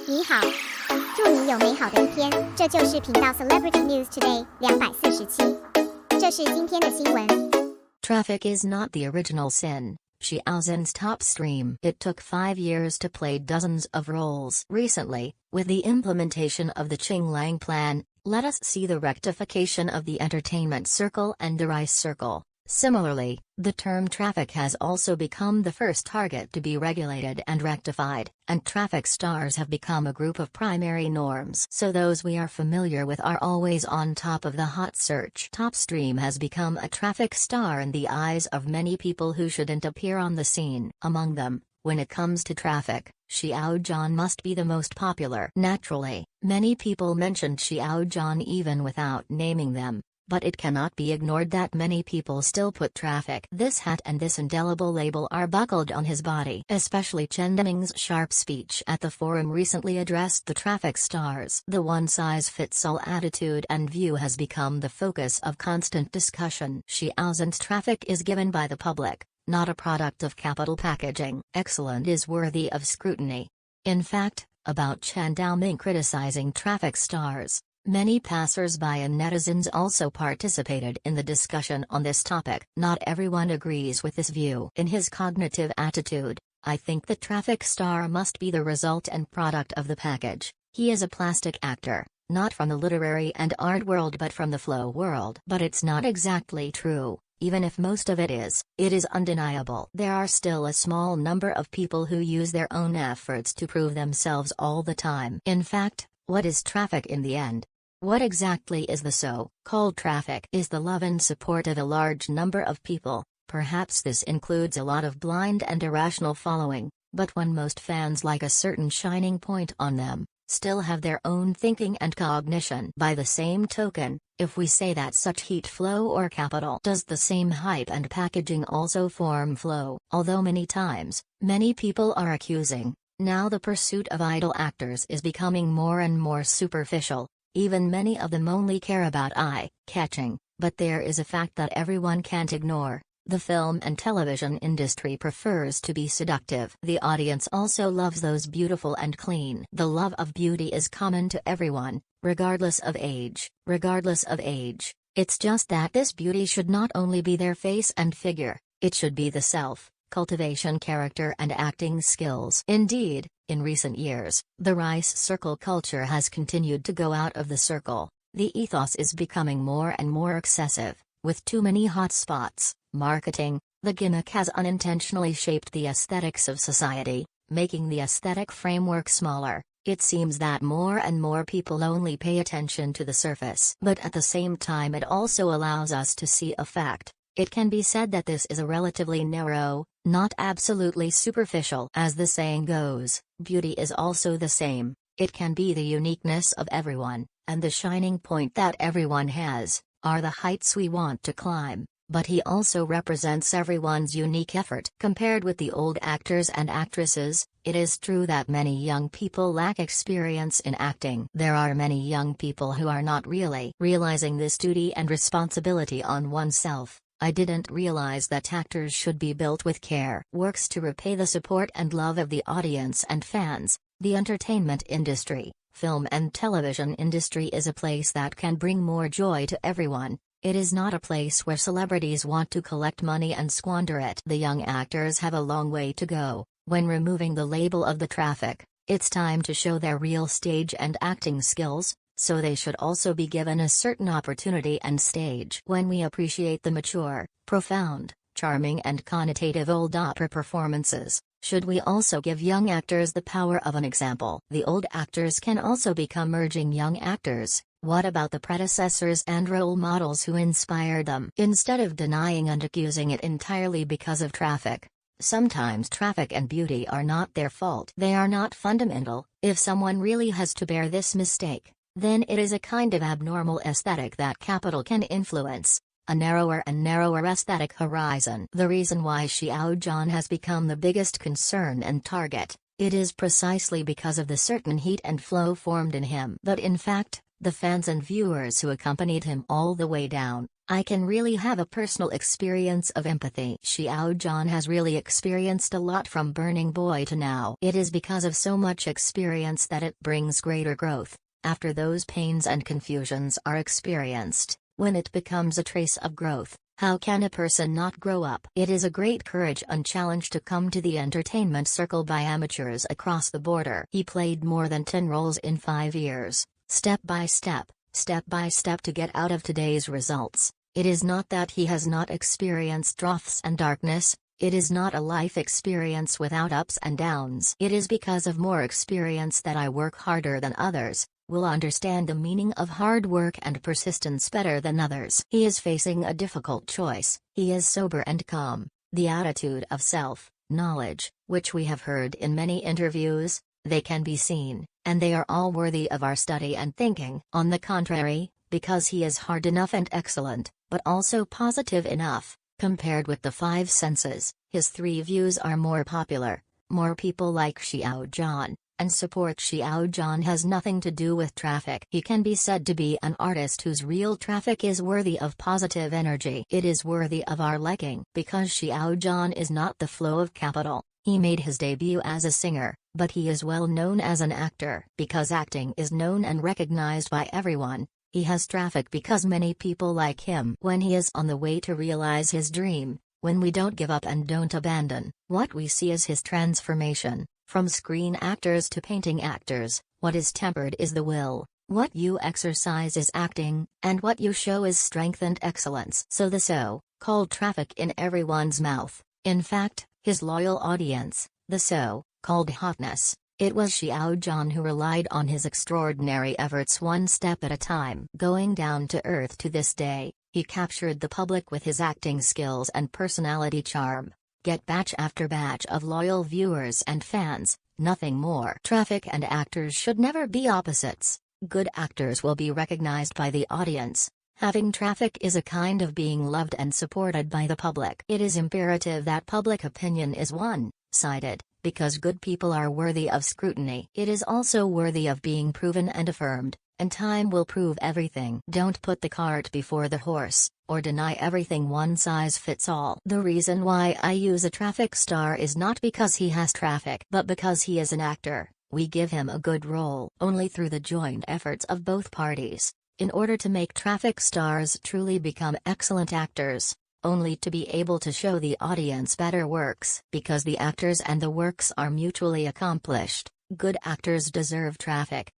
你好，祝你有美好的一天。这就是频道 Celebrity News Today 247。这是今天的新闻。Traffic is not the original sin. Xiao Zhan's top stream. It took 5 years to play dozens of roles. Recently, with the implementation of the Ching Lang Plan, let us see the rectification of the entertainment circle and the rice circle. Similarly, the term traffic has also become the first target to be regulated and rectified, and traffic stars have become a group of primary norms. So those we are familiar with are always on top of the hot search. Top stream has become a traffic star in the eyes of many people who shouldn't appear on the scene. Among them, when it comes to traffic, Xiao Zhan must be the most popular. Naturally, many people mentioned Xiao Zhan even without naming them. But it cannot be ignored that many people still put traffic. This hat and this indelible label are buckled on his body. Especially Chen Deming's sharp speech at the forum recently addressed the traffic stars. The one-size-fits-all attitude and view has become the focus of constant discussion. Xiao Zhan's traffic is given by the public, not a product of capital packaging. Excellent is worthy of scrutiny. In fact, about Chen Deming criticizing traffic stars, many passers-by and netizens also participated in the discussion on this topic. Not everyone agrees with this view. In his cognitive attitude, I think the traffic star must be the result and product of the package. He is a plastic actor, not from the literary and art world but from the flow world. But it's not exactly true. Even if most of it is undeniable. There are still a small number of people who use their own efforts to prove themselves all the time. In fact, what is traffic in the end? What exactly is the so-called traffic? Is the love and support of a large number of people. Perhaps this includes a lot of blind and irrational following, but when most fans like a certain shining point on them, still have their own thinking and cognition. By the same token, if we say that such heat flow or capital does the same hype and packaging also form flow, although many times, many people are accusing, now the pursuit of idol actors is becoming more and more superficial. Even many of them only care about eye-catching, but there is a fact that everyone can't ignore. The film and television industry prefers to be seductive. The audience also loves those beautiful and clean. The love of beauty is common to everyone, regardless of age. Regardless of age, it's just that this beauty should not only be their face and figure, it should be the self, cultivation, character and acting skills. Indeed, in recent years, the rice circle culture has continued to go out of the circle. The ethos is becoming more and more excessive, with too many hot spots. Marketing, the gimmick has unintentionally shaped the aesthetics of society, making the aesthetic framework smaller. It seems that more and more people only pay attention to the surface. But at the same time it also allows us to see a fact. It can be said that this is a relatively narrow, not absolutely superficial. As the saying goes, beauty is also the same. It can be the uniqueness of everyone, and the shining point that everyone has, are the heights we want to climb. But he also represents everyone's unique effort. Compared with the old actors and actresses, it is true that many young people lack experience in acting. There are many young people who are not really realizing this duty and responsibility on oneself. I didn't realize that actors should be built with care. Works to repay the support and love of the audience and fans. The entertainment industry, film and television industry is a place that can bring more joy to everyone. It is not a place where celebrities want to collect money and squander it. The young actors have a long way to go. When removing the label of the traffic, it's time to show their real stage and acting skills, so they should also be given a certain opportunity and stage. When we appreciate the mature, profound, charming and connotative old opera performances, should we also give young actors the power of an example? The old actors can also become emerging young actors. What about the predecessors and role models who inspired them? Instead of denying and accusing it entirely because of traffic, sometimes traffic and beauty are not their fault. They are not fundamental. If someone really has to bear this mistake, then it is a kind of abnormal aesthetic that capital can influence, a narrower and narrower aesthetic horizon. The reason why Xiao Zhan has become the biggest concern and target, it is precisely because of the certain heat and flow formed in him. But in fact, the fans and viewers who accompanied him all the way down, I can really have a personal experience of empathy. Xiao Zhan has really experienced a lot from burning boy to now. It is because of so much experience that it brings greater growth. After those pains and confusions are experienced, when it becomes a trace of growth, how can a person not grow up? It is a great courage and challenge to come to the entertainment circle by amateurs across the border. He played more than 10 roles in 5 years, step by step to get out of today's results. It is not that he has not experienced droughts and darkness, it is not a life experience without ups and downs. It is because of more experience that I work harder than others, will understand the meaning of hard work and persistence better than others. He is facing a difficult choice. He is sober and calm. The attitude of self-knowledge, which we have heard in many interviews, they can be seen, and they are all worthy of our study and thinking. On the contrary, because he is hard enough and excellent, but also positive enough, compared with the 5 senses, his 3 views are more popular. More people like Xiao Zhan, and support Xiao Zhan has nothing to do with traffic. He can be said to be an artist whose real traffic is worthy of positive energy. It is worthy of our liking. Because Xiao Zhan is not the flow of capital, he made his debut as a singer, but he is well known as an actor. Because acting is known and recognized by everyone, he has traffic because many people like him. When he is on the way to realize his dream, when we don't give up and don't abandon, what we see is his transformation. From screen actors to painting actors, what is tempered is the will, what you exercise is acting, and what you show is strength and excellence. So the so-called traffic in everyone's mouth, in fact, his loyal audience, the so-called hotness, it was Xiao Zhan who relied on his extraordinary efforts one step at a time. Going down to earth to this day, he captured the public with his acting skills and personality charm. Get batch after batch of loyal viewers and fans, nothing more. Traffic and actors should never be opposites. Good actors will be recognized by the audience. Having traffic is a kind of being loved and supported by the public. It is imperative that public opinion is one-sided, because good people are worthy of scrutiny. It is also worthy of being proven and affirmed, and time will prove everything. Don't put the cart before the horse, or deny everything one size fits all. The reason why I use a traffic star is not because he has traffic, but because he is an actor. We give him a good role only through the joint efforts of both parties. In order to make traffic stars truly become excellent actors, only to be able to show the audience better works. Because the actors and the works are mutually accomplished, good actors deserve traffic.